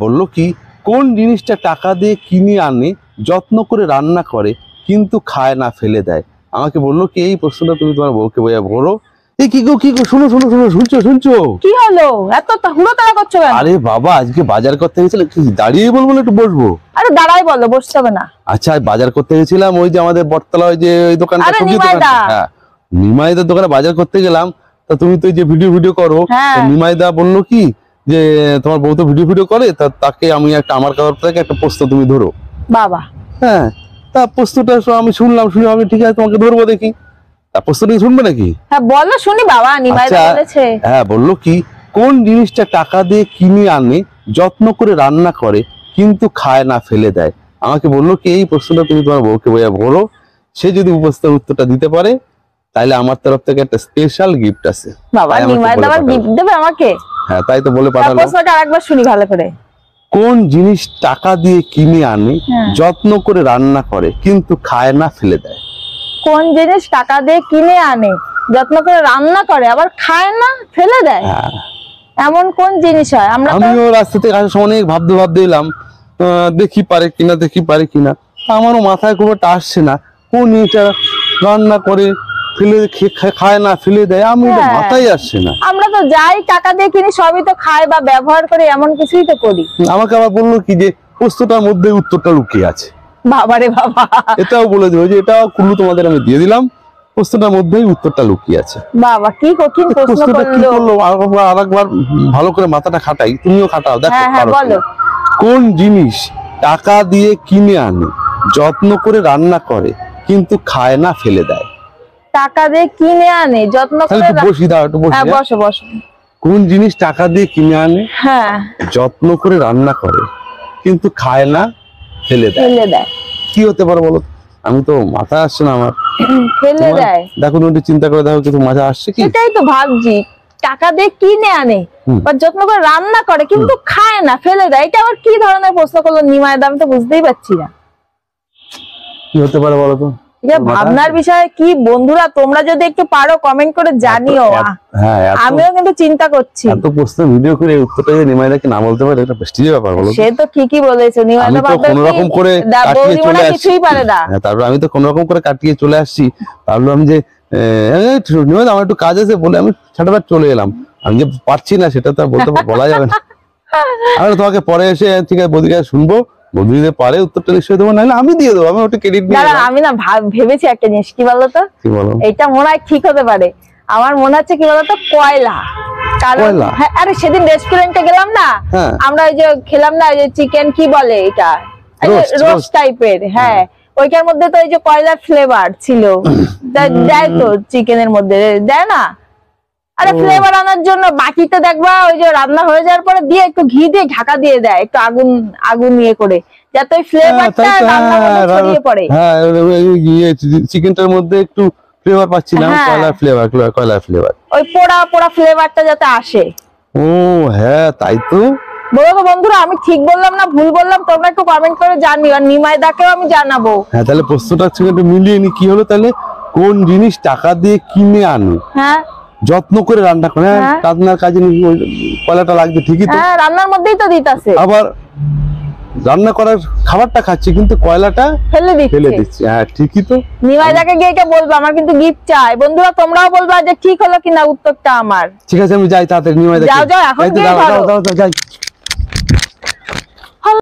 বললো কি কোন জিনিসটা টাকা দিয়ে কিনে আনে যত্ন করে রান্না করে কিন্তু খায় না ফেলে দেয়। আমাকে বললো কি এই প্রশ্নটা তুমি তোমার বউকে বইয়া বলো। এই কি গো শোনো শোনো শোনো শুনছো কি হলো এত হুড়োতাড়া করছো কেন? আরে বাবা আজকে বাজার করতে গেছিলাম, দাঁড়িয়ে বলবো না একটু বসবো? আরে দাঁড়াই বলো, বসতে হবে না। আচ্ছা বাজার করতে গেছিলাম ওই যে আমাদের বটতলা ওই যে ওই দোকানটা, হ্যাঁ নিমাইদার দোকানে বাজার করতে গেলাম। তা তুমি তো এই যে ভিডিও করো, নিমাইদা বললো কি যে তোমার বউ তো ভিডিও করে, তাকে আমি একটা আমার কাছ থেকে একটা প্রশ্ন তুমি ধরো। বাবা হ্যাঁ তা প্রশ্নটা আমি শুনলাম, শুনে আমি ঠিক আছে তোমাকে ধরবো দেখি। তা প্রশ্নটা শুনবে নাকি? হ্যাঁ বলো শুনি বাবা। নিমাইদা বলেছে হ্যাঁ বললো কি কোন জিনিসটা টাকা দিয়ে কিনে আনে যত্ন করে রান্না করে কিন্তু খায় না ফেলে দেয়। আমাকে বললো কি এই প্রশ্নটা তুমি তোমার বউকে বইয়া বলো, সে যদি উত্তরটা দিতে পারে তাহলে আমার তরফ থেকে একটা স্পেশাল গিফট আছে। বাবা নিমাইদা আবার গিফট দেবে আমাকে? হ্যাঁ তাই তো বলে পাঠালো। প্রশ্নটা আরেকবার শুনি ভালো করে। কোন জিনিস টাকা দিয়ে কিনে আনে যত্ন করে রান্না করে কিন্তু খায় না ফেলে দেয়? কোন জিনিস টাকা দিয়ে কিনে আনে যত্ন করে রান্না করে আবার খায় না ফেলে দেয়? এমন কোন জিনিস হয়? আমিও রাস্তা থেকে আসার সময় অনেক ভাবতে এলাম, দেখি পারে কিনা। আমারও মাথায় খুব একটা আসছে না কোন জিনিসটা রান্না করে ফেলে খায় না ফেলে দেয়, আমি মাথায় আসছে না। আমরা তো যাই টাকা দিয়ে কিনি সবই তো খাই বা ব্যবহার করি, এমন কিছুই তো করি। আমাকে আবার বললো কি যে প্রশ্নটার মধ্যে উত্তরটা লুকিয়ে আছে। বাবারে বাবা, এটাও বলে দিল যে এটাও কুলু তোমাদের আমি দিয়ে দিলাম, প্রশ্নটার মধ্যেই উত্তরটা লুকিয়ে আছে। বাবা কি কঠিন প্রশ্ন করলো। আরেকবার ভালো করে মাথাটা খাটাই, তুমিও খাটাও দেখো বলো। কোন জিনিস টাকা দিয়ে কিনে আনে যত্ন করে রান্না করে কিন্তু খায় না ফেলে দেয়? টাকা দিয়ে কিনে আনে যত্ন করে বসি দাও একটু বসি। বসো বসো। কোন জিনিস টাকা দিয়ে কিনে আনে যত্ন করে রান্না করে কিন্তু খায় না ফেলে দেয়? কি হতে পারে বলো? আমি তো মাথা আসছে না আমার। ফেলে দেয়? দেখো তুমি একটু চিন্তা করে দেখো কিছু মাথা আসছে কি? এটাই তো ভাবছি, টাকা দিয়ে কিনে আনে বা যত্ন করে রান্না করে কিন্তু খায় না ফেলে দেয়, এটা আবার কি ধরনের প্রশ্ন করলো নিমাইদা? আমি তো বুঝতেই পারছি না কি হতে পারে বলো তো। ভাবনার বিষয় কি বন্ধুরা, তোমরা যদি একটু পারো কমেন্ট করে জানিও। আমিও কিন্তু চিন্তা করছি। এত প্রশ্ন ভিডিও করে উত্তরটা যে নিমাইদাকে না বলতে পারে এটা বেস্টি ব্যাপার বলো। সে তো ঠিকই বলেছো, নিমাইদা ভাববে কোন রকম করে কাটিয়ে চলে আসছি, কিছুই পারে না। তারপর আমি তো কোন রকম করে কাটিয়ে চলে আসছি। ভাবলাম যে নিমাইদা আমার একটু কাজ আছে বলে আমি ছাটাবার চলে এলাম। আমি যে পারছি না সেটা তো বলা যাবে না। আমি তোমাকে পরে এসে ঠিক আছে বদিকে শুনবো, বন্ধু দিতে পারে উত্তরটা নিশ্চয়ই দেবো, নাহলে আমি দিয়ে দেবো। আমি ওটা ক্রেডিট নিয়ে আমি না ভেবেছি একটা জিনিস, কি বলতো, এটা মনে হয় ঠিক হতে পারে। আমার মনে হচ্ছে কি বলতো, কয়লা। কারণ আরে সেদিন রেস্টুরেন্টে গেলাম না আমরা, ওই যে খেলাম না ওই যে চিকেন কি বলে এটা, রোস্ট টাইপের। হ্যাঁ ওইটার মধ্যে তো ওই যে কয়লার ফ্লেভার ছিল, দেয় তো চিকেনের মধ্যে দেয় না? আরে ফ্লেভার আনার জন্য বাকিতে দেখবা ওই যে রান্না হয়ে যাওয়ার পরে দিয়ে একটু ঘি দিয়ে ঢাকা দিয়ে দেয়, একটু আগুন ইয়ে করে, যাতে ওই ফ্লেভারটা রান্নার মধ্যে ছড়িয়ে পড়ে। হ্যাঁ চিকেনটার মধ্যে একটু ফ্লেভার পাচ্ছিলাম, কয়লার ফ্লেভার, ওই পোড়া ফ্লেভারটা যাতে আসে। ও হ্যাঁ তাই তো। বলো তো বন্ধুরা, আমি ঠিক বললাম না ভুল বললাম? তোমরা একটু কমেন্ট করে জানিও, আর নিমাইদাকেও আমি জানাবো। হ্যাঁ তাহলে প্রশ্নটা একটু মিলিয়ে নি কি হলো তাহলে। কোন জিনিস টাকা দিয়ে কিনে আনে যত্ন করে রান্না করে? রান্নার কাজে কয়লাটা লাগবে ঠিকই তো, রান্নার মধ্যেই তো দিতাছে, আবার রান্না করার খাবারটা খাচ্ছে কিন্তু কয়লাটা ফেলে দিচ্ছে। হ্যাঁ ঠিকই তো। নিমাইদাকে গিয়ে এটা বলবো, আমার কিন্তু গিফট চাই। বন্ধুরা তোমরাও বলবা যে ঠিক হলো কিনা উত্তরটা আমার। ঠিক আছে আমি যাই তাড়াতাড়ি নিমাইদা। যাও এখন যাই।